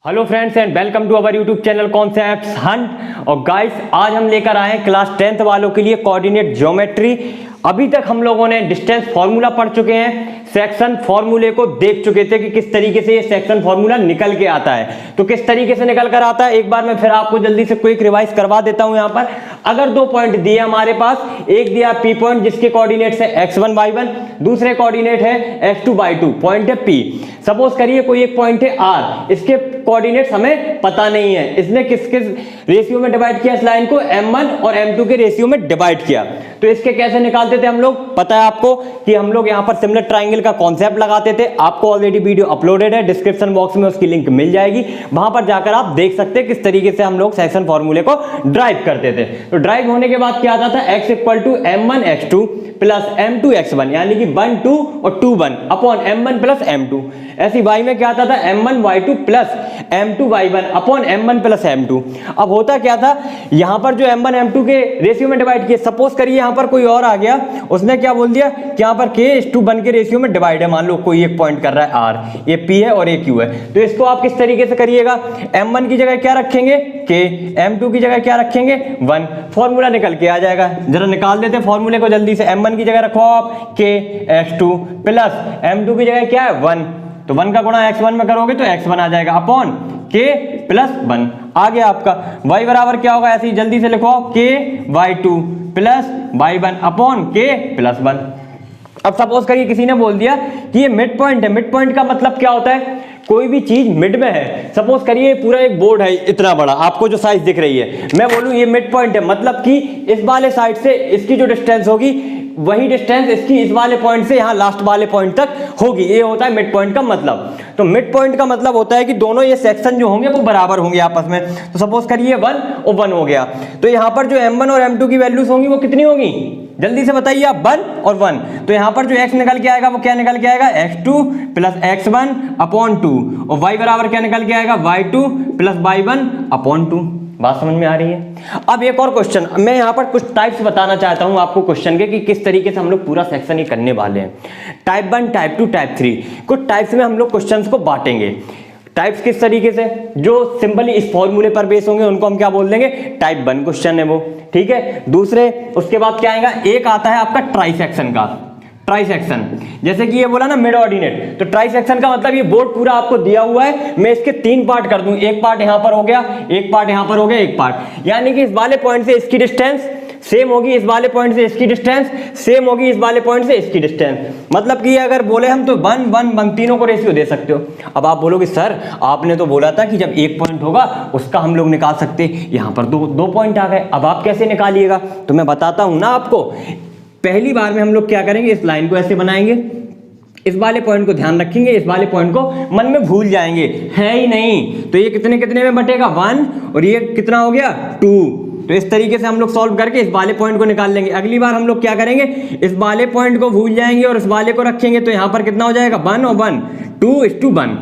Hello friends and welcome to our YouTube channel concepts hunt. और guys आज हम लेकर आए हैं क्लास 10th वालों के लिए कोऑर्डिनेट ज्योमेट्री। अभी तक हम लोगों ने डिस्टेंस फार्मूला पढ़ चुके हैं, सेक्शन फार्मूले को देख चुके थे कि किस तरीके से ये सेक्शन फार्मूला निकल के आता है। तो किस तरीके से निकल कर आता है एक बार मैं फिर आपको जल्दी से क्विक रिवाइज करवा देता हूं। यहाँ पर अगर दो पॉइंट दिए हमारे पास, एक दिया पी पॉइंट जिसके कोऑर्डिनेट्स है x1 y1, दूसरे कोऑर्डिनेट है x2 y2, पॉइंट है p। सपोज करिए कोई एक पॉइंट है r, इसके कोऑर्डिनेट्स हमें पता नहीं है, इसने किस किस रेशियो में डिवाइड किया इस लाइन को, m1 और m2 के रेशियो में डिवाइड किया। तो इसके कैसे निकालते थे हम लोग, पता है आपको कि हम लोग यहाँ पर सिमिलर ट्राइंगल का कॉन्सेप्ट लगाते थे। आपको ऑलरेडी वीडियो अपलोडेड है, डिस्क्रिप्शन बॉक्स में उसकी लिंक मिल जाएगी, वहां पर जाकर आप देख सकते हैं किस तरीके से हम लोग सेक्शन फॉर्मूले को ड्राइव करते थे। तो ड्राइव होने के बाद क्या आता था, x equal to m1 x2 plus m2 x1, यानी कि 1 2 और 2 1 अपॉन m1 प्लस m2। ऐसी y में क्या आता था, m1 y2 plus m2 y1 upon m1 plus m2। अब होता क्या था, यहां पर जो m1 m2 के रेशियो में डिवाइड किया, सपोज करिए यहां पर कोई और आ गया, उसने क्या बोल दिया कि यहां पर k:1 के रेशियो में डिवाइड है। मान लो कोई एक पॉइंट कर रहा है r, ये p है और ये q है। तो इसको आप किस तरीके से करिएगा, m1 की जगह क्या रखेंगे k, m2 की जगह क्या रखेंगे 1, फॉर्मूला निकल के आ जाएगा। जरा निकाल देते हैं फॉर्मूले को जल्दी से। m1 की जगह रखो आप k x2 प्लस m2 की जगह क्या है 1, तो 1 का गुणा x1 में करोगे तो x1 आ जाएगा अपॉन k प्लस 1 आ गया आपका। y बराबर क्या होगा, ऐसे ही जल्दी से लिखो k y2 plus y1 upon k plus 1। अब सपोज करिए किसी ने बोल दिया कि ये मिड पॉइंट है। मिड पॉइंट का मतलब क्या होता है, कोई भी चीज मिड में है। सपोज करिए पूरा एक बोर्ड है इतना बड़ा, आपको जो साइज दिख रही है, मैं बोलूं ये मिड पॉइंट है, मतलब कि इस वाले साइड से इसकी जो डिस्टेंस होगी वही डिस्टेंस इसकी इस वाले पॉइंट से यहाँ लास्ट वाले पॉइंट तक होगी। ये होता है मिड पॉइंट का मतलब। तो मिड पॉइंट का मतलब होता है कि दोनों ये सेक्शन जो होंगे वो बराबर होंगे आपस में। तो सपोज करिए 1 और 1 हो गया, तो यहाँ पर जो m1 और m2 की वैल्यूज होंगी वो कितनी होगी, जल्दी से बताइए आप, 1 और 1। तो यहाँ पर जो x निकल के आएगा वो क्या निकल के आएगा, x2 प्लस x1 अपॉन 2, और y बराबर क्या निकल के आएगा, y2 प्लस y1 अपॉन 2। बात समझ में आ रही है। अब एक और क्वेश्चन, मैं यहाँ पर कुछ टाइप्स बताना चाहता हूँ आपको क्वेश्चन के कि किस तरीके से हम लोग पूरा सेक्शन ही करने वाले हैं। टाइप 1, टाइप 2, टाइप 3, कुछ टाइप्स में हम लोग क्वेश्चंस को बांटेंगे। टाइप्स किस तरीके से, जो सिंपली इस फॉर्मूले पर बेस होंगे उनको हम क्या बोल देंगे, टाइप 1 क्वेश्चन है वो, ठीक है। दूसरे उसके बाद क्या आएगा, एक आता है आपका ट्राइसेक्शन का, ट्राइसेक्शन, जैसे कि ये बोला ना मिड ऑर्डिनेट। तो ट्राइसेक्शन का मतलब ये बोर्ड पूरा आपको दिया हुआ है, मैं इसके 3 पार्ट कर दूं, एक पार्ट यहां पर हो गया, एक पार्ट यहां पर हो गया, एक पार्ट, यानी कि इस वाले पॉइंट से इसकी डिस्टेंस सेम होगी, इस वाले पॉइंट से इसकी डिस्टेंस सेम होगी, इस वाले पॉइंट से इसकी डिस्टेंस। मतलब कि अगर बोले हम तो 1 1 1 तीनों को रेशियो दे सकते हो। अब आप बोलोगे सर आपने तो बोला था कि जब एक पॉइंट होगा उसका हम लोग निकाल सकते, यहां पर दो पॉइंट आ गए, अब आप कैसे निकालिएगा। तो मैं बताता हूं ना आपको। पहली बार में हम लोग क्या करेंगे, इस लाइन को ऐसे बनाएंगे, इस वाले पॉइंट को ध्यान रखेंगे, इस वाले पॉइंट को मन में भूल जाएंगे, है ही नहीं। तो ये कितने कितने में बटेगा, 1, और ये कितना हो गया 2। तो इस तरीके से हम लोग सॉल्व करके इस वाले पॉइंट को निकाल लेंगे। अगली बार हम लोग क्या करेंगे, इस वाले पॉइंट को भूल जाएंगे और इस वाले को रखेंगे, तो यहां पर कितना हो जाएगा 1 और 1, 2:1।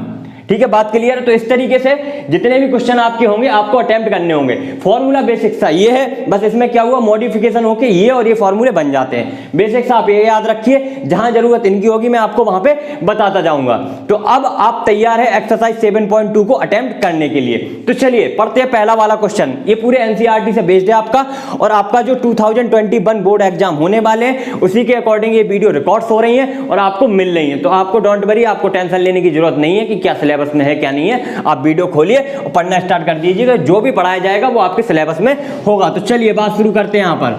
ठीक है, बात क्लियर है। तो इस तरीके से जितने भी क्वेश्चन आपके होंगे आपको अटेम्प्ट करने होंगे। फॉर्मूला बेसिक सा ये है, बस इसमें क्या हुआ, मॉडिफिकेशन होके ये और ये फॉर्मूले बन जाते हैं। बेसिक सा आप ये याद रखिए, जहां जरूरत इनकी होगी मैं आपको वहां पे बताता जाऊंगा। तो अब आप तैयार है एक्सरसाइज 7.2 को अटेम्प्ट करने के लिए। तो चलिए पढ़ते हैं पहला वाला क्वेश्चन। ये पूरे एनसीईआरटी से बेस्ड है आपका, और आपका जो 2021 बोर्ड एग्जाम होने वाले हैं उसी के अकॉर्डिंग ये वीडियो रिकॉर्ड्स हो रही है और आपको मिल रही है। तो आपको डोंट वरी, आपको टेंशन लेने की जरूरत नहीं है कि क्या सिलेबस में है क्या नहीं है। आप वीडियो खोलिए और पढ़ना स्टार्ट कर दीजिएगा, जो भी पढ़ाया जाएगा वो आपके सिलेबस में होगा। तो चलिए बात शुरू करते हैं। यहां पर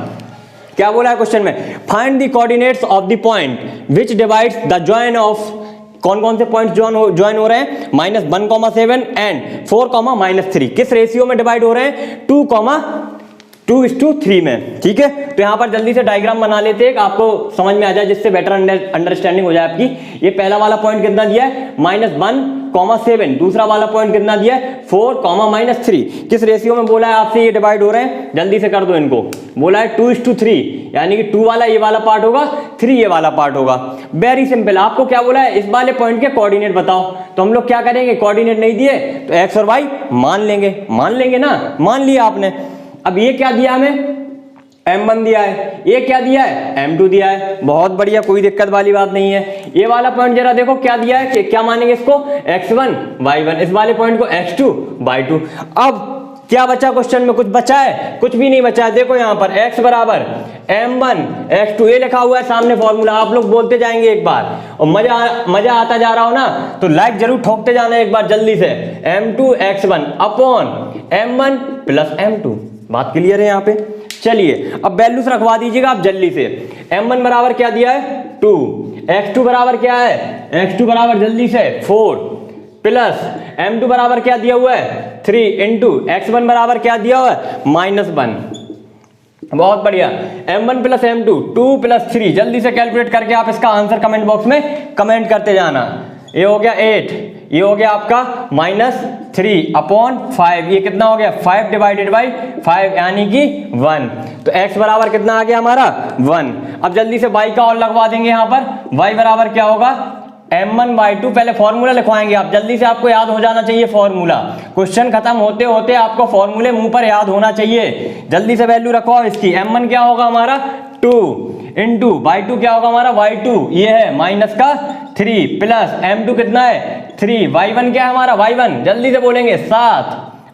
क्या बोला है क्वेश्चन में, find the coordinates of the point which divides the join of, कौन कौन से पॉइंट ज्वाइन हो रहे हैं, -1,7 एंड 4,-3, किस रेशियो में डिवाइड हो रहे हैं, 2:3 में। ठीक है, तो यहां पर जल्दी से डायग्राम बना लेते हैं, आपको समझ में आ जाए, जिससे बेटर अंडरस्टैंडिंग हो जाए आपकी। ये पहला वाला पॉइंट कितना दिया है, -1,7, दूसरा वाला पॉइंट कितना दिया है 4,-3। किस रेशियो में बोला है आपसे ये डिवाइड हो रहे हैं, जल्दी से कर दो इनको। बोला है 2:3, यानी कि 2 वाला ये वाला पार्ट होगा, 3 ये वाला पार्ट होगा। वेरी सिंपल, आपको क्या बोला है, इस वाले पॉइंट के कोऑर्डिनेट बताओ। तो हम लोग क्या करेंगे, कोऑर्डिनेट नहीं दिए तो x और y मान लेंगे ना, मान लिया आपने। अब ये क्या दिया हमें, m1 दिया है, ये क्या दिया है m2 दिया है, बहुत बढ़िया, कोई दिक्कत वाली बात नहीं है। ये वाला पॉइंट जरा देखो क्या दिया है, क्या मानेंगे इसको x1 y1, इस वाले पॉइंट को x2 y2। अब क्या बचा क्वेश्चन में, कुछ बचा है, कुछ भी नहीं बचा है। देखो यहाँ पर x बराबर m1 x2 ये लिखा हुआ है सामने फॉर्मूला, आप लोग बोलते जाएंगे एक बार, और मजा आता जा रहा हो ना तो लाइक जरूर ठोकते जाना एक बार जल्दी से। m2 x1 upon m1 plus m2, बात क्लियर है यहाँ पे। चलिए अब वैल्यूज रखवा दीजिएगा आप जल्दी से। m1 बराबर क्या दिया है 2, x2 बराबर क्या है, x2 बराबर जल्दी से 4 प्लस m2 बराबर क्या दिया हुआ है 3 इंटू x1 बराबर क्या दिया हुआ है -1। बहुत बढ़िया, m1 प्लस m2 2 प्लस 3, जल्दी से कैलकुलेट करके आप इसका आंसर कमेंट बॉक्स में कमेंट करते जाना। ये हो गया 8, ये हो गया आपका -3 अपॉन 5, ये कितना हो गया 5 डिवाइडेड बाई 5 यानी कि 1। तो x बराबर कितना आ गया हमारा 1। अब जल्दी से y का और लगवा देंगे यहाँ पर, y बराबर क्या होगा m1 y2, पहले फॉर्मूला लिखवाएंगे आप जल्दी से, आपको याद हो जाना चाहिए फॉर्मूला, क्वेश्चन खत्म होते होते आपको फॉर्मूले मुंह पर याद होना चाहिए। जल्दी से वैल्यू रखवाओ इसकी, m1 क्या होगा हमारा 2 इंटू y2 क्या होगा हमारा y2, ये है -3 प्लस m2 कितना है 3, y1 क्या है हमारा y1, जल्दी से बोलेंगे 7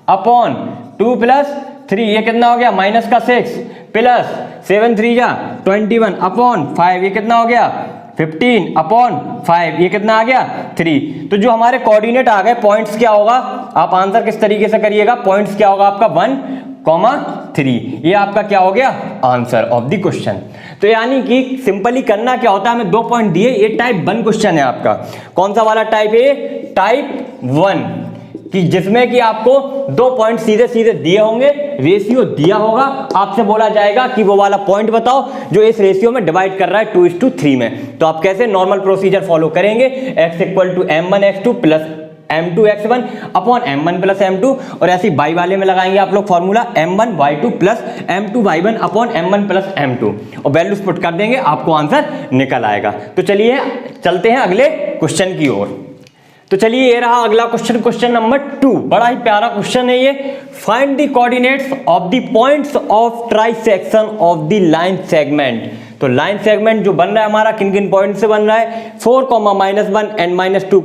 अपॉन 2 प्लस 3, ये कितना हो गया -6 प्लस 7 3 जा 21 अपॉन 5, ये कितना हो गया 15 अपॉन 5, ये कितना आ गया 3। तो जो हमारे कोऑर्डिनेट आ गए, पॉइंट्स क्या होगा, आप आंसर किस तरीके से करिएगा, पॉइंट्स क्या होगा आपका 1,3, ये आपका क्या हो गया आंसर ऑफ द क्वेश्चन। तो यानी कि सिंपली करना क्या होता है, हमें 2 पॉइंट दिए, ये टाइप 1 क्वेश्चन है आपका। कौन सा वाला टाइप है, टाइप 1, कि जिसमें कि आपको 2 पॉइंट सीधे सीधे दिए होंगे, रेशियो दिया होगा, आपसे बोला जाएगा कि वो वाला पॉइंट बताओ जो इस रेशियो में डिवाइड कर रहा है 2:3 में। तो आप कैसे नॉर्मल प्रोसीजर फॉलो करेंगे, x equal to m1 x2 plus m2 x1 upon m1 plus m2, और ऐसे ही y वाले में लगाएंगे आप लोग formula m1 y2 plus m2 y1 upon m1 plus m2, और वैल्यूज पुट कर देंगे, आपको आंसर निकल आएगा। तो चलिए चलते हैं अगले क्वेश्चन की ओर। तो चलिए ये रहा अगला क्वेश्चन, क्वेश्चन नंबर 2, बड़ा ही प्यारा क्वेश्चन है ये। Find the coordinates of the points of trisection of the line segment. तो लाइन सेगमेंट जो बन रहा है हमारा किन किन पॉइंट से बन रहा है, 4, -1 एंड -2,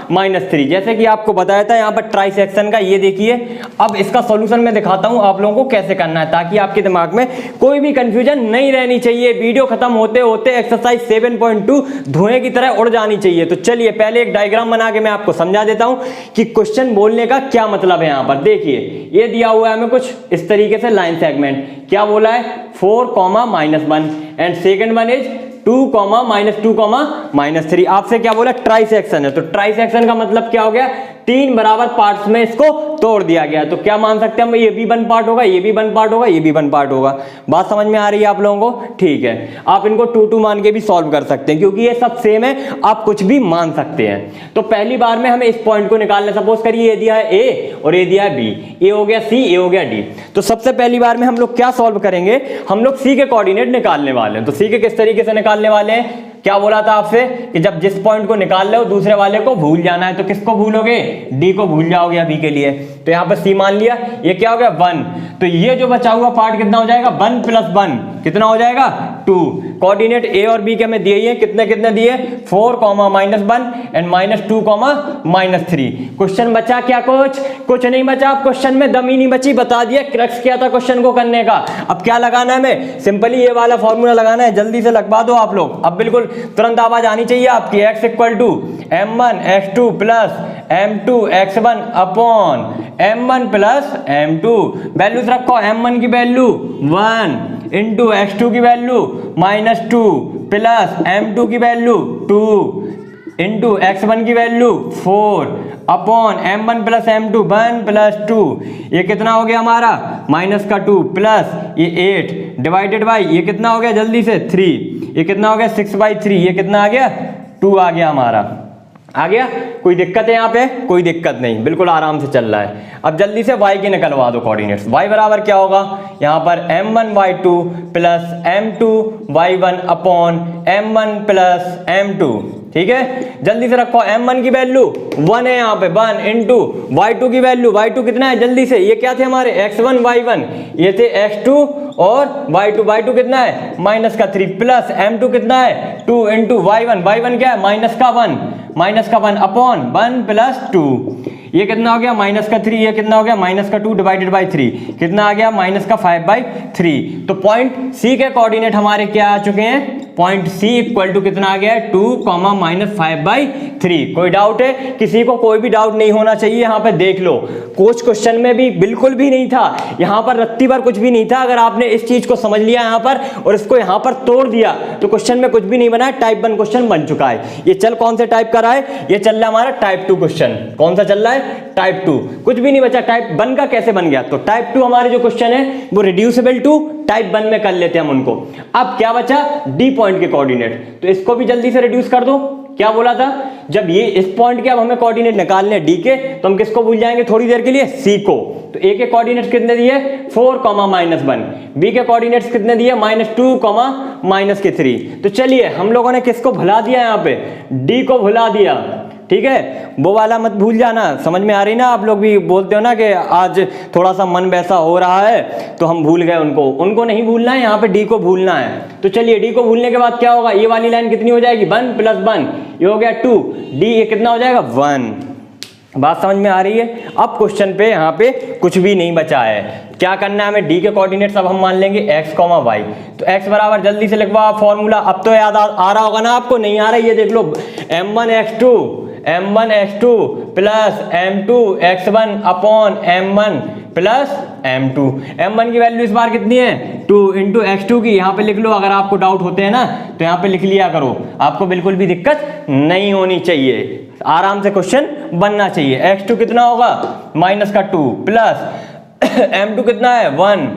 -3, जैसे कि आपको बताया था यहाँ पर ट्राइसेक्शन का। ये देखिए अब इसका सॉल्यूशन मैं दिखाता हूँ आप लोगों को कैसे करना है, ताकि आपके दिमाग में कोई भी कंफ्यूजन नहीं रहनी चाहिए। वीडियो खत्म होते होते एक्सरसाइज 7.2 धुएं की तरह उड़ जानी चाहिए। तो चलिए पहले एक डायग्राम बना के मैं आपको समझा देता हूँ कि क्वेश्चन बोलने का क्या मतलब है। यहाँ पर देखिए ये दिया हुआ है हमें कुछ इस तरीके से लाइन सेगमेंट, क्या बोला है 4, -1 एंड सेकंड वन इज 2, -2, -3। आपसे क्या बोला ट्राइसेक्शन है, तो ट्राइसेक्शन का मतलब क्या हो गया, 3 बराबर पार्ट्स में इसको तोड़ दिया गया। तो क्या मान सकते हैं हम, ये भी 1 पार्ट होगा, ये भी 1 पार्ट होगा, ये भी 1 पार्ट होगा। बात समझ में आ रही है आप लोगों को, ठीक है। आप इनको 2 मान के भी सॉल्व कर सकते हैं, क्योंकि ये सब सेम है, आप कुछ भी मान सकते हैं। तो पहली बार में हमें इस पॉइंट को निकालना, सपोज करिए ये दिया है ए और ये दिया है बी, ए हो गया सी, ए हो गया डी। तो सबसे पहली बार में हम लोग क्या सॉल्व करेंगे, हम लोग सी के कोऑर्डिनेट निकालने वाले हैं। तो सी के किस तरीके से निकालने वाले हैं, क्या बोला था आपसे कि जब जिस पॉइंट को निकाल रहे हो दूसरे वाले को भूल जाना है। तो किसको भूलोगे, डी को भूल जाओगे अभी के लिए। तो यहाँ पर सी मान लिया, ये क्या हो गया 1। तो ये जो बचा हुआ पार्ट कितना हो जाएगा 1 + 1 कितना हो जाएगा 2। कोऑर्डिनेट ए और बी के हमें दिए हैं, कितने कितने दिए 4, -1 एंड -2, -3। क्वेश्चन बचा क्या, कुछ नहीं बचा। अब क्वेश्चन में दम ही नहीं बची, बता दिया क्रक्स क्या था क्वेश्चन को करने का। अब क्या लगाना है हमें, सिंपली ये वाला फॉर्मूला लगाना है, जल्दी से लगवा दो आप लोग। अब बिल्कुल तुरंत आवाज आनी चाहिए आपकी, x equal to m1 x2 plus m2 x1 upon m1 plus m2। Values रखो, m1 की वैल्यू 1 इंटू x2 की वैल्यू -2 प्लस m2 की वैल्यू 2 इंटू x1 की value 4 upon m1 plus m2 1 + 2। ये कितना हो गया हमारा -2 प्लस ये 8 डिवाइडेड बाई ये कितना हो गया जल्दी से 3, ये कितना हो गया 6/3, ये कितना आ गया 2 आ गया हमारा। आ गया, कोई दिक्कत है यहाँ पे, कोई दिक्कत नहीं, बिल्कुल आराम से चल रहा है। अब जल्दी से y के निकलवा दो कोऑर्डिनेट्स। y बराबर क्या होगा, यहाँ पर m1 y2 plus m2 y1 upon m1 plus m2, ठीक है, जल्दी से रखो। m1 की वैल्यू 1 है यहाँ पे, 1 इंटू y2 की वैल्यू, y2 कितना है जल्दी से, ये क्या थे हमारे x1 y1, ये थे x2 और y2 कितना है -3 प्लस m2 कितना है 2 इंटू y1 क्या है -1 अपॉन 1 प्लस 2, ये कितना हो गया -3, ये कितना हो गया -2 डिवाइडेड बाई 3, कितना आ गया -5/3। तो पॉइंट सी के कोऑर्डिनेट हमारे क्या आ चुके हैं, पॉइंट सी इक्वल टू कितना आ गया है 2, -5/3। कोई डाउट है किसी को? कोई भी डाउट नहीं होना चाहिए। यहाँ पे देख लो, कोच क्वेश्चन में भी बिल्कुल भी नहीं था, यहाँ पर रत्ती भर कुछ भी नहीं था। अगर आपने इस चीज को समझ लिया यहाँ पर और इसको यहाँ पर तोड़ दिया तो क्वेश्चन में कुछ भी नहीं बना है, टाइप 1 क्वेश्चन बन चुका है। ये चल कौन से टाइप का रहा है, ये चल रहा है हमारा टाइप 2 क्वेश्चन। कौन सा चल रहा है, टाइप 2, कुछ भी नहीं बचा। टाइप 1 का कैसे बन गया, तो टाइप 2 हमारे जो क्वेश्चन है वो रिड्यूसिबल टू टाइप 1 में कर लेते हैं हम उनको। अब क्या बचा, डी पॉइंट के कोऑर्डिनेट, तो इसको भी जल्दी से रिड्यूस कर दो। क्या बोला था, जब ये इस पॉइंट के अब हमें कोऑर्डिनेट निकालने डी के, तो हम किसको भूल जाएंगे थोड़ी देर के लिए, सी को। तो ए के कोऑर्डिनेट्स कितने दिए 4, -1, बी के कोऑर्डिनेट्स कितने दिए -2, -3। तो चलिए हम लोगों ने किसको भुला दिया, यहाँ पे डी को भुला दिया, ठीक है, वो वाला मत भूल जाना। समझ में आ रही ना, आप लोग भी बोलते हो ना कि आज थोड़ा सा मन वैसा हो रहा है तो हम भूल गए, उनको नहीं भूलना है, यहाँ पे डी को भूलना है। तो चलिए डी को भूलने के बाद क्या होगा, ये वाली लाइन कितनी हो जाएगी 1 + 1, ये हो गया 2, डी ये कितना हो जाएगा 1। बात समझ में आ रही है। अब क्वेश्चन पे यहाँ पे कुछ भी नहीं बचा है, क्या करना है हमें, डी के कोऑर्डिनेट्स अब हम मान लेंगे x, y। तो x बराबर जल्दी से लिखवा फॉर्मूला, अब तो याद आ रहा होगा ना आपको, नहीं आ रहा है ये देख लो, m1x2 plus m2x1 upon m1 plus m2। m1 की वैल्यू इस बार कितनी है 2 इंटू x2 की, यहाँ पे लिख लो। अगर आपको डाउट होते हैं ना तो यहाँ पे लिख लिया करो, आपको बिल्कुल भी दिक्कत नहीं होनी चाहिए, आराम से क्वेश्चन बनना चाहिए। x2 कितना होगा -2 प्लस m2 कितना है 1,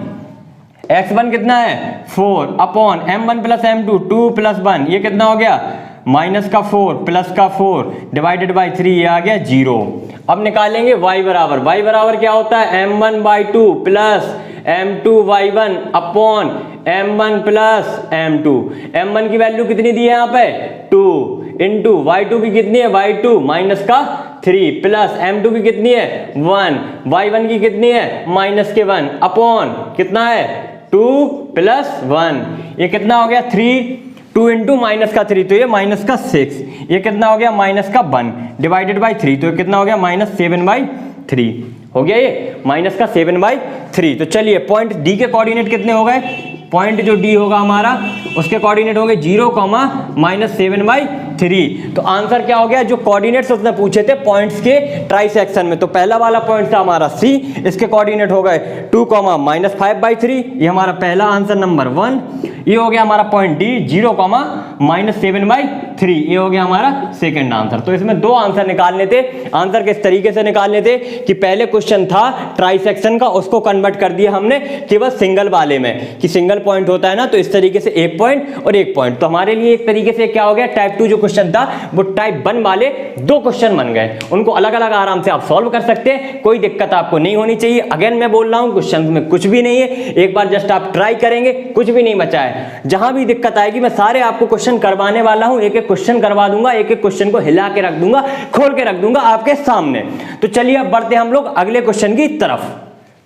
x1 कितना है 4 अपॉन m1 प्लस m2 2 + 1, ये कितना हो गया -4 प्लस 4 डिवाइडेड बाई 3, ये आ गया 0। अब निकालेंगे y बराबर क्या होता है m1/2 plus m2y1 upon m1 plus m2। m1 की वैल्यू कितनी दी है यहाँ पे 2 इंटू y2 की कितनी है y2 -3 प्लस m2 की कितनी है 1, y1 की कितनी है -1 अपॉन कितना है 2 + 1, ये कितना हो गया 3, 2 इंटू -3 तो ये -6, ये कितना हो गया -1 डिवाइडेड बाई 3, तो ये कितना हो गया -7/3 हो गया, ये -7/3। तो चलिए पॉइंट डी के कोऑर्डिनेट कितने हो गए, पॉइंट जो डी होगा हमारा उसके कोऑर्डिनेट होंगे 0, -7/3। तो आंसर क्या हो गया, जो कोऑर्डिनेट्स उसने पूछे थे पॉइंट्स के ट्राई सेक्शन में, तो पहला वाला पॉइंट था हमारा सी, इसके कोऑर्डिनेट हो गए 2, -5/3, ये हमारा पहला आंसर नंबर 1। ये हो गया हमारा पॉइंट डी 0, -7/3, ये हो गया हमारा सेकंड आंसर। तो इसमें दो आंसर निकालने थे। आंसर किस तरीके से निकालने थे कि पहले क्वेश्चन था ट्राई सेक्शन का, उसको कन्वर्ट कर दिया हमने केवल सिंगल वाले में, कि सिंगल पॉइंट होता है ना, तो इस तरीके से 1 पॉइंट और 1 पॉइंट। तो हमारे लिए एक तरीके से क्या हो गया, टाइप 2 जो क्वेश्चन था वो टाइप 1 वाले 2 क्वेश्चन बन गए। उनको अलग अलग आराम से आप सॉल्व कर सकते हैं, कोई दिक्कत आपको नहीं होनी चाहिए। अगेन मैं बोल रहा हूं क्वेश्चन में कुछ भी नहीं है, एक बार जस्ट आप ट्राई करेंगे, कुछ भी नहीं बचा है। जहां भी दिक्कत आएगी मैं सारे आपको क्वेश्चन करवाने वाला हूं, एक एक क्वेश्चन करवा दूंगा, एक एक क्वेश्चन को हिला के रख दूंगा, खोल के रख दूंगा आपके सामने। तो चलिए अब बढ़ते हम लोग अगले क्वेश्चन की तरफ।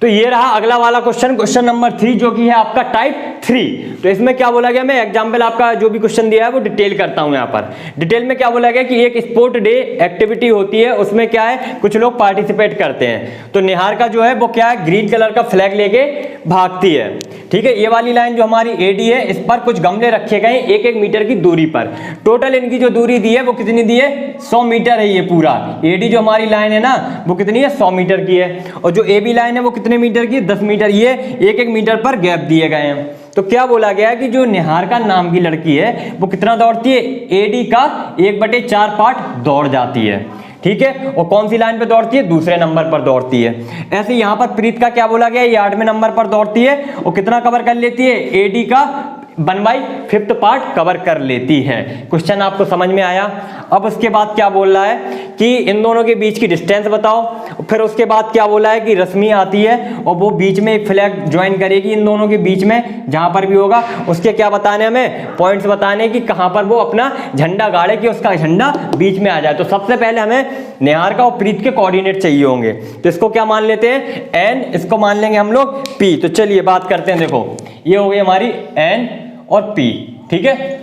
तो ये रहा अगला वाला क्वेश्चन, क्वेश्चन नंबर 3, जो कि है आपका टाइप 3। तो इसमें क्या बोला गया, मैं एग्जांपल आपका जो भी क्वेश्चन दिया है वो डिटेल करता हूं। यहाँ पर डिटेल में क्या बोला गया कि एक स्पोर्ट डे एक्टिविटी होती है, उसमें क्या है कुछ लोग पार्टिसिपेट करते हैं। तो निहार का जो है वो क्या है, ग्रीन कलर का फ्लैग लेके भागती है, ठीक है। ये वाली लाइन जो हमारी एडी है, इस पर कुछ गमले रखे गए 1-1 मीटर की दूरी पर। टोटल इनकी जो दूरी दी है वो कितनी दी है 100 मीटर है। ये पूरा एडी जो हमारी लाइन है ना वो कितनी है 100 मीटर की है, और जो ए बी लाइन है वो कितने मीटर की 10 मीटर। ये 1-1 मीटर पर गैप दिए गए हैं। तो क्या बोला गया है कि जो निहारिका नाम की लड़की है वो कितना दौड़ती है, एडी का 1/4 पार्ट दौड़ जाती है, ठीक है। और कौन सी लाइन पे दौड़ती है, दूसरे नंबर पर दौड़ती है। ऐसे यहाँ पर प्रीत का क्या बोला गया, ये 8वें नंबर पर दौड़ती है और कितना कवर कर लेती है, एडी का 1/5 पार्ट कवर कर लेती है। क्वेश्चन आपको समझ में आया। अब उसके बाद क्या बोल रहा है कि इन दोनों के बीच की डिस्टेंस बताओ, फिर उसके बाद क्या बोला है कि रश्मि आती है और वो बीच में एक फ्लैग ज्वाइन करेगी इन दोनों के बीच में, जहां पर भी होगा उसके क्या बताने, हमें पॉइंट्स बताने कि कहां पर वो अपना झंडा गाड़े कि उसका झंडा बीच में आ जाए। तो सबसे पहले हमें निहार का और प्रीत के कोऑर्डिनेट चाहिए होंगे, तो इसको क्या मान लेते हैं, n, इसको मान लेंगे हम लोग p। तो चलिए बात करते हैं। देखो ये हो गई हमारी n और p, ठीक है।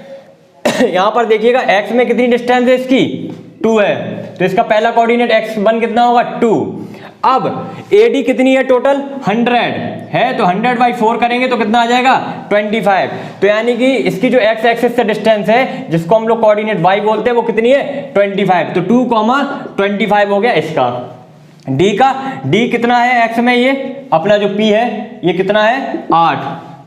यहां पर देखिएगा x में कितनी डिस्टेंस है इसकी, 2 है, तो इसका पहला कोऑर्डिनेट x1 कितना होगा, 2। अब AD कितनी है टोटल, 100 है, तो 100/4 करेंगे तो कितना आ जाएगा, 25। तो यानी कि इसकी जो x एक्सिस से डिस्टेंस है जिसको हम लोग कोऑर्डिनेट y बोलते हैं वो कितनी है, 25। तो 2,25 हो गया इसका। D कितना है x में, ये अपना जो p है ये कितना है, 8,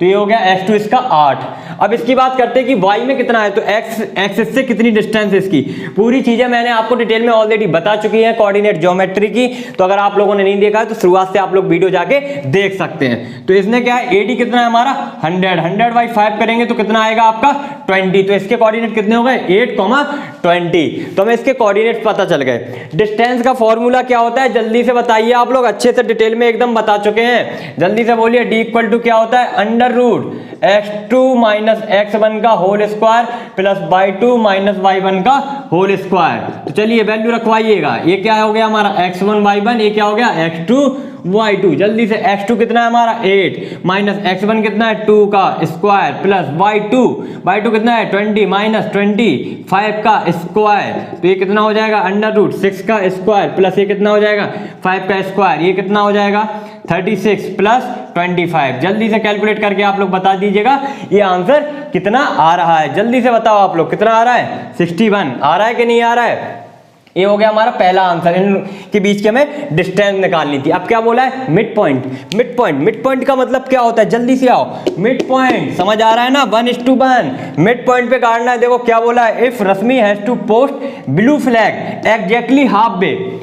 तो ये हो गया x2 इसका 8। अब इसकी बात करते हैं कि y में कितना है, तो x एक्सिस से कितनी डिस्टेंस है इसकी, पूरी चीजें मैंने आपको डिटेल में ऑलरेडी बता चुकी है कोऑर्डिनेट ज्योमेट्री की। तो अगर आप लोगों ने नहीं देखा है तो शुरुआत से आप लोग वीडियो जाके देख सकते हैं। तो इसने क्या है, AD कितना है हमारा 100/5 करेंगे तो कितना आएगा आपका 20। तो इसके कोऑर्डिनेट कितने हो गए, 8,20। तो हमें इसके कोऑर्डिनेट पता चल गए। डिस्टेंस का फॉर्मूला क्या होता है, जल्दी से बताइए, आप लोग अच्छे से डिटेल में एकदम बता चुके हैं, जल्दी से बोलिए। D क्या होता है, √x2 - x1 का whole square plus y2 - y1 का होल स्क्वायर। तो चलिए वैल्यू रखवाइएगा। ये क्या हो गया हमारा x1 y1, ये क्या हो गया x2 y2। जल्दी से x2 कितना है हमारा 8 माइनस x1 कितना है 2 का स्क्वायर प्लस y2 कितना है 20 माइनस 25 का स्क्वायर। तो ये कितना हो जाएगा, √6 का स्क्वायर प्लस ये कितना हो जाएगा 5 का स्क्वायर, ये कितना हो जाएगा 36 प्लस 25। जल्दी से कैलकुलेट करके आप लोग बता दीजिएगा ये आंसर कितना आ रहा है। जल्दी से बताओ आप लोग कितना आ रहा है, 61 आ रहा है कि नहीं आ रहा है। ये हो गया हमारा पहला आंसर। इन के बीच की हमें डिस्टेंस निकालनी थी। अब क्या बोला है, मिड पॉइंट का मतलब क्या होता है, जल्दी से आओ। मिड पॉइंट समझ आ रहा है ना, 1:1 मिड पॉइंट पे काटना है। देखो क्या बोला है, if Rashmi has to post blue flag exactly half way,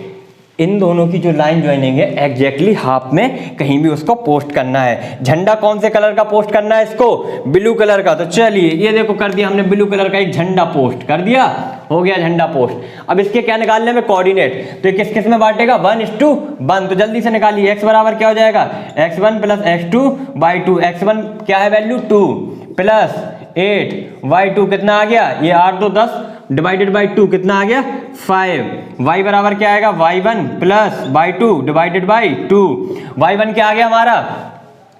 इन दोनों की जो लाइन ज्वाइनिंग है एग्जैक्टली हाफ में कहीं भी उसको पोस्ट करना है। झंडा कौन से कलर का पोस्ट करना है इसको, ब्लू कलर का। तो चलिए ये देखो कर दिया हमने, ब्लू कलर का एक झंडा पोस्ट कर दिया, हो गया झंडा पोस्ट। अब इसके क्या निकालने में, कोऑर्डिनेट। तो किस किस में बांटेगा, 1:1। तो जल्दी से निकालिए, x बराबर क्या हो जाएगा, x1 प्लस x2/2। x1 क्या है वैल्यू 2 प्लस 8, y2 कितना आ गया, ये 8 2 10 डिवाइडेड बाई 2 कितना आ गया 5। y बराबर क्या आएगा, y1 plus y2 divided by 2। y1 क्या आ गया हमारा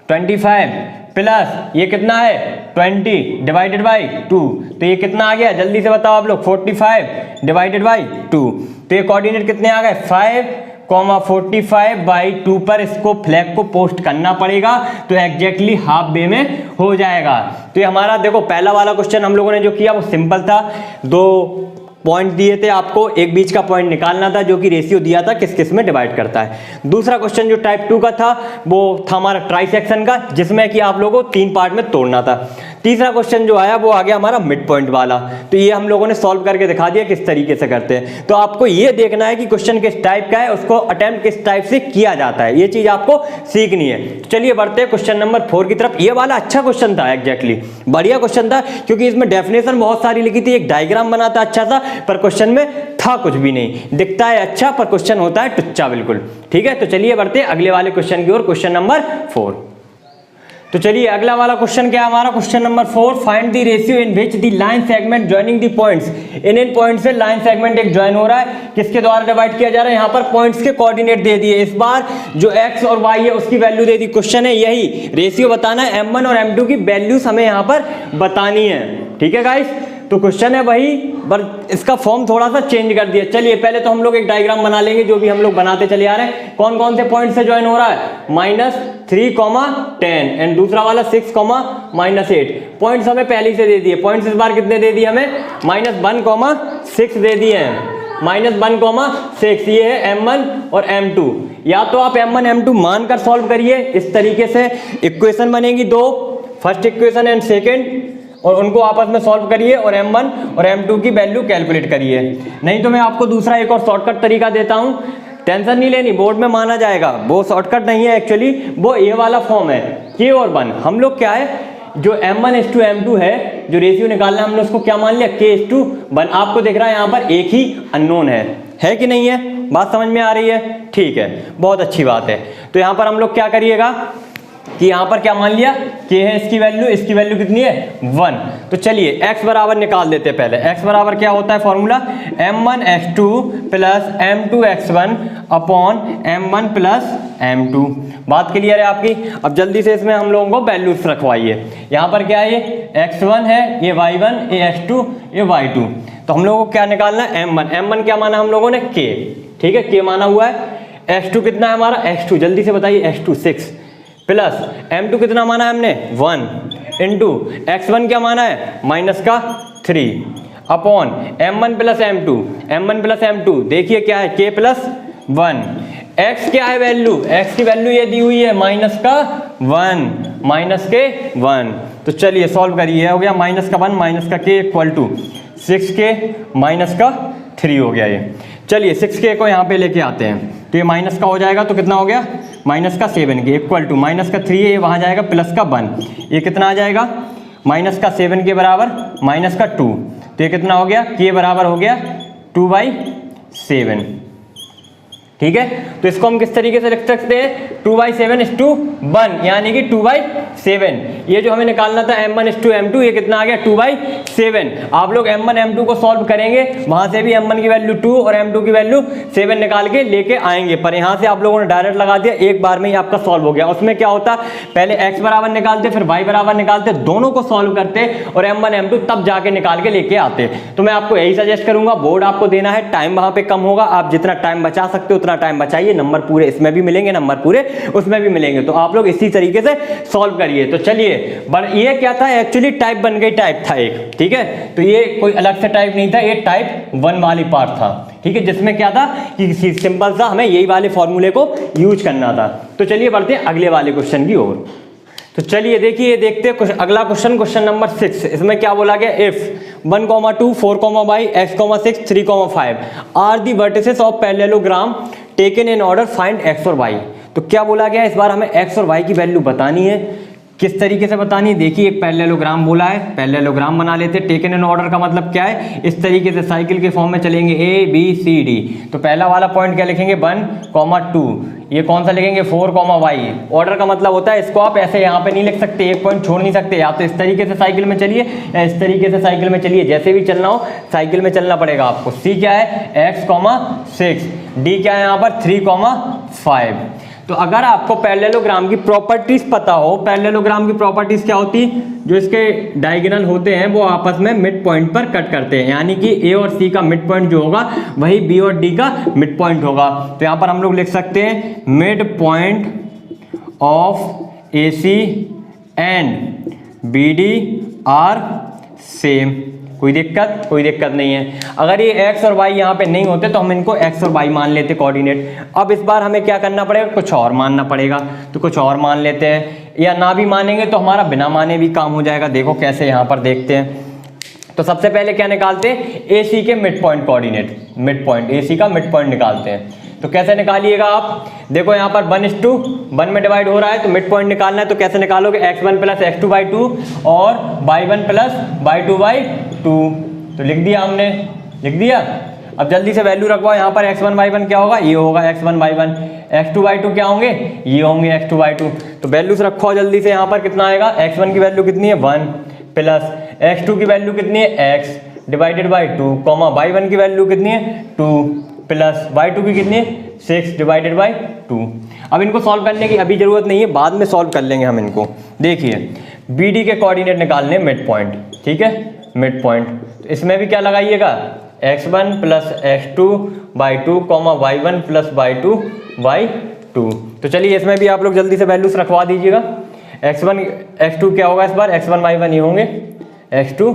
25 प्लस ये कितना है 20 डिवाइडेड बाई 2। तो ये कितना आ गया, जल्दी से बताओ आप लोग, 45 डिवाइडेड बाई 2। तो ये कोऑर्डिनेट कितने आ गए, 5,45/2 पर इसको फ्लैग को पोस्ट करना पड़ेगा। तो एग्जैक्टली हाफ वे में हो जाएगा। तो ये हमारा देखो पहला वाला क्वेश्चन हम लोगों ने जो किया वो सिंपल था। 2 पॉइंट दिए थे आपको, एक बीच का पॉइंट निकालना था जो कि रेशियो दिया था किस किस में डिवाइड करता है। दूसरा क्वेश्चन जो टाइप 2 का था वो था हमारा ट्राइसेक्शन का, जिसमें कि आप लोगों को 3 पार्ट में तोड़ना था। तीसरा क्वेश्चन जो आया वो आ गया हमारा मिड पॉइंट वाला। तो ये हम लोगों ने सॉल्व करके दिखा दिया किस तरीके से करते हैं। तो आपको ये देखना है कि क्वेश्चन किस टाइप का है, उसको अटेम्प्ट किस टाइप से किया जाता है, ये चीज आपको सीखनी है। चलिए बढ़ते हैं क्वेश्चन नंबर 4 की तरफ। ये वाला अच्छा क्वेश्चन था, एग्जैक्टली बढ़िया क्वेश्चन था, क्योंकि इसमें डेफिनेशन बहुत सारी लिखी थी, एक डायग्राम बना था अच्छा सा, पर क्वेश्चन में था कुछ भी नहीं। दिखता है अच्छा पर क्वेश्चन होता है टुच्चा बिल्कुल। ठीक है, तो चलिए बढ़ते हैं अगले वाले क्वेश्चन की ओर, क्वेश्चन नंबर 4। तो चलिए अगला वाला क्वेश्चन क्या है हमारा, question number 4, find the ratio in which the line segment joining the points. In point से लाइन सेगमेंट एक ज्वाइन हो रहा है, किसके द्वारा डिवाइड किया जा रहा है, यहाँ पर पॉइंट्स के कोऑर्डिनेट दे दिए। इस बार जो x और y है उसकी वैल्यू दे दी। क्वेश्चन है यही, रेशियो बताना है, m1 और m2 की वैल्यूज हमें यहाँ पर बतानी है। ठीक है गाइस, तो क्वेश्चन है वही, पर इसका फॉर्म थोड़ा सा चेंज कर दिया। चलिए पहले तो हम लोग एक डायग्राम बना लेंगे जो भी हम लोग बनाते चले आ रहे हैं। कौन कौन से पॉइंट से ज्वाइन हो रहा है, -3, 10 एंड दूसरा वाला 6, -8। पॉइंट्स हमें पहले से दे दिए। पॉइंट्स इस बार कितने दे दिए हमें, -1, 6 दे दिए हैं। -1, 6 ये है m1 और m2। या तो आप m1 m2 मानकर सॉल्व करिए, इस तरीके से इक्वेशन बनेगी 2, फर्स्ट इक्वेशन एंड सेकेंड, और उनको आपस में सॉल्व करिए और m1 और m2 की वैल्यू कैलकुलेट करिए। नहीं तो मैं आपको दूसरा एक और शॉर्टकट तरीका देता हूं, टेंशन नहीं लेनी, बोर्ड में माना जाएगा। वो शॉर्टकट नहीं है एक्चुअली, वो ये वाला फॉर्म है k और 1। हम लोग क्या है जो m1:m2 है, जो रेशियो निकालना हमने उसको क्या मान लिया, k:1। आपको दिख रहा है यहाँ पर एक ही अननोन है कि नहीं है, बात समझ में आ रही है? ठीक है, बहुत अच्छी बात है। तो यहाँ पर हम लोग क्या करिएगा कि यहाँ पर क्या मान लिया, k है इसकी वैल्यू कितनी है, 1। तो चलिए x बराबर निकाल देते हैं पहले। x बराबर क्या होता है formula, m1x2 plus m2x1 upon m1 plus m2। बात क्लियर है आपकी? अब जल्दी से इसमें हम लोगों को वैल्यूज रखवाइए। यहाँ पर क्या है, ये x1 है, ये y1, ये x2, ये y2। तो हम लोगों को क्या निकालना है, m1 क्या माना हम लोगों ने, k। ठीक है, k माना हुआ है। x2 कितना है हमारा, x2 जल्दी से बताइए, x2 6 प्लस m2 कितना माना है हमने, 1 इंटू x1 क्या माना है, माइनस का 3 अपॉन m1 प्लस m2। देखिए क्या है, k प्लस 1। x क्या है वैल्यू, x की वैल्यू ये दी हुई है माइनस का 1। तो चलिए सॉल्व करिए, हो गया माइनस का 1 माइनस का k equal to 6k minus का 3 हो गया ये। चलिए 6k को यहाँ पे लेके आते हैं, तो ये माइनस का हो जाएगा, तो कितना हो गया, माइनस का 7k इक्वल टू माइनस का 3 है, ये वहाँ जाएगा प्लस का 1, ये कितना आ जाएगा, माइनस का 7 के बराबर माइनस का 2। तो ये कितना हो गया, k बराबर हो गया 2/7। ठीक है, तो इसको हम किस तरीके से लिख सकते हैं, 2/7 is to 1, यानी कि 2/7। ये जो हमें निकालना था m1:m2, ये कितना आ गया, 2/7। आप लोग m1 m2 को सॉल्व करेंगे, वहां से भी m1 की वैल्यू 2 और m2 की वैल्यू 7 निकाल के लेके आएंगे, पर यहाँ से आप लोगों ने डायरेक्ट लगा दिया, एक बार में ही आपका सॉल्व हो गया। उसमें क्या होता, पहले x बराबर निकालते, फिर y बराबर निकालते, दोनों को सॉल्व करते और m1 m2 तब जाके निकाल के लेके आते। तो मैं आपको यही सजेस्ट करूंगा, बोर्ड आपको देना है, टाइम वहां पे कम होगा, आप जितना टाइम बचा सकते हो टाइम बचाइए, नंबर पूरे इसमें भी मिलेंगे, नंबर पूरे उसमें भी मिलेंगे। तो आप लोग इसी तरीके से सॉल्व करिए। तो चलिए, ये क्या था, एक्चुअली टाइप बन गई, टाइप था एक। ठीक है, तो ये कोई अलग से टाइप नहीं था, ये टाइप 1 वाली पार्ट था। ठीक है, जिसमें क्या था कि सिंपल सा हमें यही वाले फॉर्मूले को यूज करना था। तो चलिए बढ़ते हैं अगले वाले क्वेश्चन की ओर। तो चलिए देखिए, देखते हैं अगला क्वेश्चन नंबर 6। इसमें क्या बोला गया, if 1, 2, 4, y, x, 6, 3, 5 are the vertices of parallelogram taken in order, find x और y। तो क्या बोला गया, इस बार हमें x और y की वैल्यू बतानी है। किस तरीके से बतानी है, देखिए एक पैरेललोग्राम बोला है, पैरेललोग्राम बना लेते हैं। टेकन इन ऑर्डर का मतलब क्या है, इस तरीके से साइकिल के फॉर्म में चलेंगे, a b c d। तो पहला वाला पॉइंट क्या लिखेंगे, 1, 2, ये कौन सा लिखेंगे, 4, y। ऑर्डर का मतलब होता है, इसको आप ऐसे यहाँ पे नहीं लिख सकते, एक पॉइंट छोड़ नहीं सकते, या तो इस तरीके से साइकिल में चलिए या इस तरीके से साइकिल में चलिए, जैसे भी चलना हो साइकिल में चलना पड़ेगा आपको। c क्या है, x, 6, d क्या है यहाँ पर 3, 5। तो अगर आपको पैरेललोग्राम की प्रॉपर्टीज पता हो, पैरेललोग्राम की प्रॉपर्टीज क्या होती, जो इसके डायगोनल होते हैं वो आपस में मिड पॉइंट पर कट करते हैं, यानी कि ए और सी का मिड पॉइंट जो होगा वही बी और डी का मिड पॉइंट होगा। तो यहाँ पर हम लोग लिख सकते हैं mid point of A C and B D are same. कोई दिक्कत नहीं है। अगर ये x और y यहाँ पे नहीं होते तो हम इनको x और y मान लेते कोऑर्डिनेट। अब इस बार हमें क्या करना पड़ेगा, कुछ और मानना पड़ेगा। तो कुछ और मान लेते हैं, या ना भी मानेंगे तो हमारा बिना माने भी काम हो जाएगा। देखो कैसे, यहाँ पर देखते हैं। तो सबसे पहले क्या निकालते हैं, ए सी के mid point coordinate, mid point A C का मिड पॉइंट निकालते हैं। तो कैसे निकालिएगा आप, देखो यहाँ पर 1:1 में डिवाइड हो रहा है, तो मिड पॉइंट निकालना है। तो कैसे निकालोगे, x1 प्लस x2/2 और y1 प्लस y2/2। तो लिख दिया हमने, लिख दिया। अब जल्दी से वैल्यू रखवाओ, यहाँ पर x1 y1 क्या होगा, ये होगा x1 y1, x2y2 क्या होंगे, ये होंगे x2y2। तो वैल्यूज रखो जल्दी से। यहाँ पर कितना आएगा, x1 की वैल्यू कितनी है 1 प्लस x2 की वैल्यू कितनी है x डिवाइडेड बाई 2, y1 की वैल्यू कितनी है 2 प्लस y2 की कितनी है 6 डिवाइडेड बाई 2। अब इनको सॉल्व करने की अभी जरूरत नहीं है, बाद में सॉल्व कर लेंगे हम इनको। देखिए बी डी के कोऑर्डिनेट निकालने मिड पॉइंट, ठीक है, मिड पॉइंट। तो इसमें भी क्या लगाइएगा, x1 plus x2/2, y1 plus y2/2। तो चलिए इसमें भी आप लोग जल्दी से वैल्यूज रखवा दीजिएगा। x1 x2 क्या होगा इस बार, x1 y1 ये होंगे x2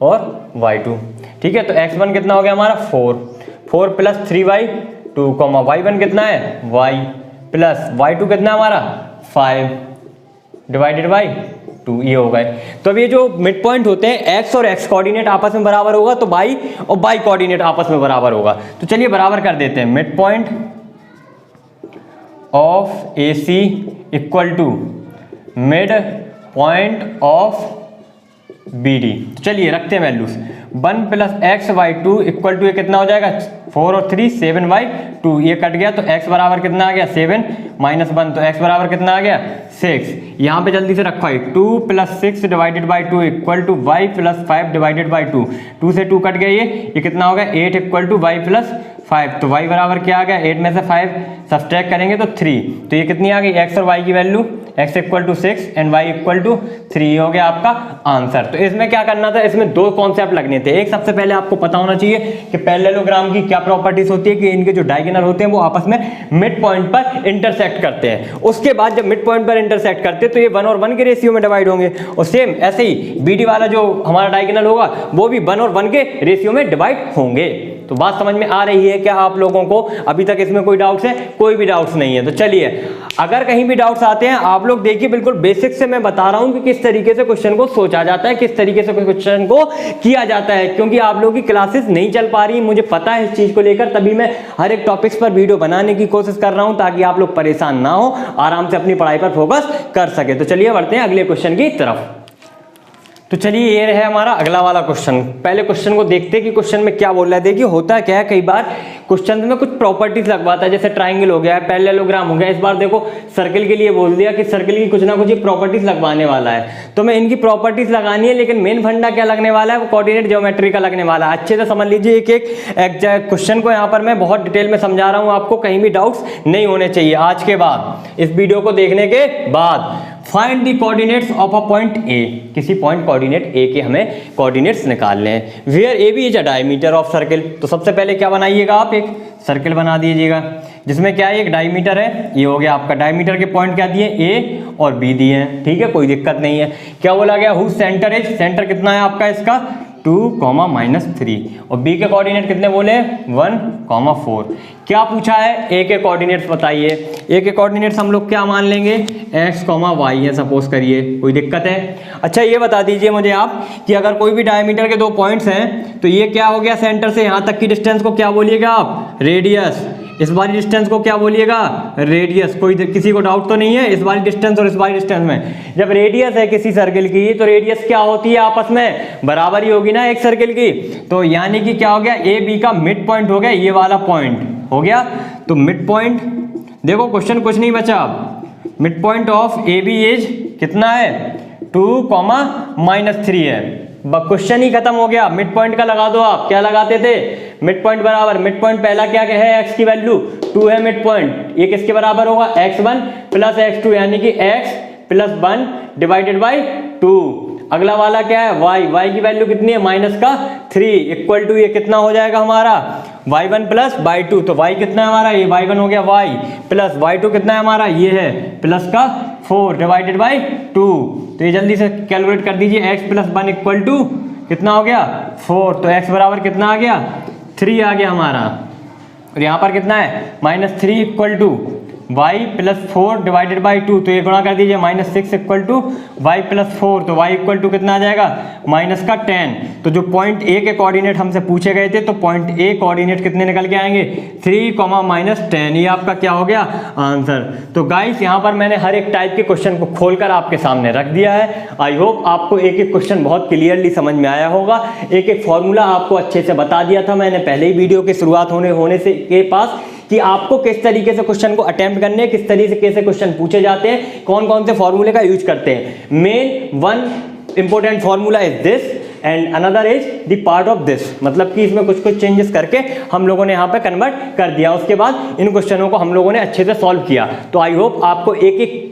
और y2, ठीक है। तो x1 कितना हो गया हमारा 4 प्लस 3/2, y1 कितना है y प्लस y2 कितना है हमारा 5 डिवाइडेड बाई 2, ये हो गए। तो अब ये जो मिड पॉइंट होते हैं, x और x कोऑर्डिनेट आपस में बराबर होगा, तो y और y कोऑर्डिनेट आपस में बराबर होगा। तो चलिए बराबर कर देते हैं। Mid point of AC equal to mid point of BD। तो चलिए रखते हैं values. 1 plus x by 2 equal to ये कितना हो जाएगा 4 और 3 7/2। ये कट गया तो x बराबर कितना आ गया 7 माइनस 1 तो x बराबर कितना आ गया 6। यहाँ पे जल्दी से रखो 2 plus 6 divided by 2 equal to y plus 5 divided by 2। 2 से 2 कट गया ये कितना हो गया 8 इक्वल टू y प्लस 5। तो y बराबर क्या आ गया 8 में से 5 सब्सट्रैक्ट करेंगे तो 3। तो ये कितनी आ गई x और y की value x equal to 6 and y equal to 3 हो गया आपका आंसर। तो इसमें क्या करना था, इसमें दो कॉन्सेप्ट लगने थे। एक सबसे पहले आपको पता होना चाहिए कि पैरेललोग्राम की क्या प्रॉपर्टीज होती है कि इनके जो डायगोनल होते हैं वो आपस में मिड पॉइंट पर इंटरसेक्ट करते हैं। उसके बाद जब मिड पॉइंट पर इंटरसेक्ट करते हैं तो ये 1 और 1 के रेशियो में डिवाइड होंगे और सेम ऐसे ही BD वाला जो हमारा डायगोनल होगा वो भी 1 और 1 के रेशियो में डिवाइड होंगे। तो बात समझ में आ रही है क्या आप लोगों को? अभी तक इसमें कोई डाउट्स है? कोई भी डाउट्स नहीं है। तो चलिए अगर कहीं भी डाउट्स आते हैं आप लोग देखिए, बिल्कुल बेसिक से मैं बता रहा हूं कि किस तरीके से क्वेश्चन को सोचा जाता है, किस तरीके से क्वेश्चन को किया जाता है, क्योंकि आप लोगों की क्लासेस नहीं चल पा रही, मुझे पता है इस चीज को लेकर, तभी मैं हर एक टॉपिक्स पर वीडियो बनाने की कोशिश कर रहा हूं ताकि आप लोग परेशान ना हो, आराम से अपनी पढ़ाई पर फोकस कर सके। तो चलिए बढ़ते हैं अगले क्वेश्चन की तरफ। तो चलिए ये है हमारा अगला वाला क्वेश्चन। पहले क्वेश्चन को देखते हैं कि क्वेश्चन में क्या बोल रहा है। देखिए होता क्या है, कई बार क्वेश्चन में कुछ प्रॉपर्टीज लगवाता है, जैसे ट्राइंगल हो गया, पैरेललोग्राम हो गया। इस बार देखो सर्कल के लिए बोल दिया कि सर्कल की कुछ ना कुछ प्रॉपर्टीज लगवाने वाला है, तो मैं इनकी प्रॉपर्टीज लगानी है, लेकिन मेन फंडा क्या लगने वाला है वो कोऑर्डिनेट ज्योमेट्री का लगने वाला है। अच्छे से समझ लीजिए एक एक क्वेश्चन को, यहाँ पर मैं बहुत डिटेल में समझा रहा हूँ आपको, कहीं भी डाउट्स नहीं होने चाहिए आज के बाद, इस वीडियो को देखने के बाद। Find the coordinates of a point A. किसी पॉइंट कोऑर्डिनेट ए के हमें कोऑर्डिनेट्स निकालने हैं। Where A B is a diameter of circle. तो सबसे पहले क्या बनाइएगा आप, एक सर्कल बना दीजिएगा जिसमें क्या है एक डायमीटर है, ये हो गया आपका। डायमीटर के पॉइंट क्या दिए ए और बी दिए हैं, ठीक है, कोई दिक्कत नहीं है। क्या बोला गया हुज सेंटर इज, सेंटर कितना है आपका इसका 2,-3 और बी के कोऑर्डिनेट कितने बोले 1,4। क्या पूछा है ए के कोऑर्डिनेट्स बताइए। ए के कोऑर्डिनेट्स हम लोग क्या मान लेंगे x, y है सपोज करिए, कोई दिक्कत है? अच्छा ये बता दीजिए मुझे आप कि अगर कोई भी डायमीटर के दो पॉइंट्स हैं तो ये क्या हो गया सेंटर से यहाँ तक की डिस्टेंस को क्या बोलिएगा आप रेडियस, इस वाली डिस्टेंस को क्या बोलिएगा रेडियस। कोई किसी को डाउट तो नहीं है इस वाली डिस्टेंस और इस वाली डिस्टेंस में? जब रेडियस है किसी सर्कल की तो रेडियस क्या होती है आपस में बराबर ही होगी ना एक सर्कल की। तो यानी कि क्या हो गया ए बी का मिड पॉइंट हो गया ये वाला पॉइंट हो गया। तो मिड पॉइंट देखो क्वेश्चन कुछ नहीं बचा, अब mid point of A B is कितना है 2,-3 है। क्वेश्चन ही खत्म हो गया। मिड पॉइंट का लगा दो आप, क्या लगाते थे मिड पॉइंट बराबर, मिड पॉइंट पहला क्या है x की वैल्यू 2 है मिड पॉइंट, ये किसके बराबर होगा x1 प्लस x2 यानी कि x प्लस 1 डिवाइडेड बाई 2। अगला वाला क्या है y की वैल्यू कितनी है -3 इक्वल टू ये कितना हो जाएगा हमारा y1 प्लस y2। तो y कितना है हमारा ये y1 हो गया y प्लस y2 कितना है हमारा ये है प्लस का 4 डिवाइडेड बाई 2। तो ये जल्दी से कैलकुलेट कर दीजिए x प्लस 1 इक्वल टू कितना हो गया 4। तो x बराबर कितना आ गया 3 आ गया हमारा, और यहाँ पर कितना है -3 equal to y plus 4 divided by 2। तो ये गुणा कर दीजिए -6 इक्वल टू y प्लस 4। तो y इक्वल टू कितना आ जाएगा -10। तो जो पॉइंट ए के कोऑर्डिनेट हमसे पूछे गए थे तो पॉइंट ए कोऑर्डिनेट कितने निकल के आएंगे 3, -10। ये आपका क्या हो गया आंसर। तो गाइस यहाँ पर मैंने हर एक टाइप के क्वेश्चन को खोलकर आपके सामने रख दिया है। आई होप आपको एक एक क्वेश्चन बहुत क्लियरली समझ में आया होगा। एक एक फॉर्मूला आपको अच्छे से बता दिया था मैंने पहले ही वीडियो की शुरुआत होने से के पास कि आपको किस तरीके से क्वेश्चन को अटेम्प्ट करने हैं, किस तरीके से क्वेश्चन पूछे जाते हैं, कौन कौन से फॉर्मूले का यूज करते हैं। Main one important formula is this and another is the part of this, मतलब कि इसमें कुछ कुछ चेंजेस करके हम लोगों ने यहाँ पे कन्वर्ट कर दिया। उसके बाद इन क्वेश्चनों को हम लोगों ने अच्छे से सॉल्व किया। तो आई होप आपको एक एक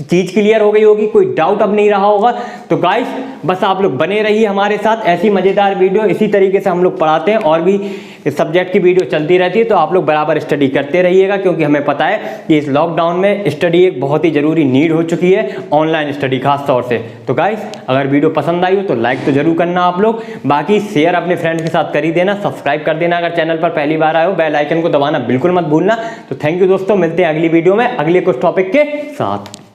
चीज क्लियर हो गई होगी, कोई डाउट अब नहीं रहा होगा। तो गाइस बस आप लोग बने रहिए हमारे साथ, ऐसी मजेदार वीडियो इसी तरीके से हम लोग पढ़ाते हैं और भी इस सब्जेक्ट की वीडियो चलती रहती है। तो आप लोग बराबर स्टडी करते रहिएगा, क्योंकि हमें पता है कि इस लॉकडाउन में स्टडी एक बहुत ही जरूरी नीड हो चुकी है, ऑनलाइन स्टडी खास तौर से। तो गाइस अगर वीडियो पसंद आई हो तो लाइक तो जरूर करना आप लोग, बाकी शेयर अपने फ्रेंड्स के साथ कर ही देना, सब्सक्राइब कर देना अगर चैनल पर पहली बार आए हो, बेल आइकन को दबाना बिल्कुल मत भूलना। तो थैंक यू दोस्तों, मिलते हैं अगली वीडियो में अगले कुछ टॉपिक के साथ।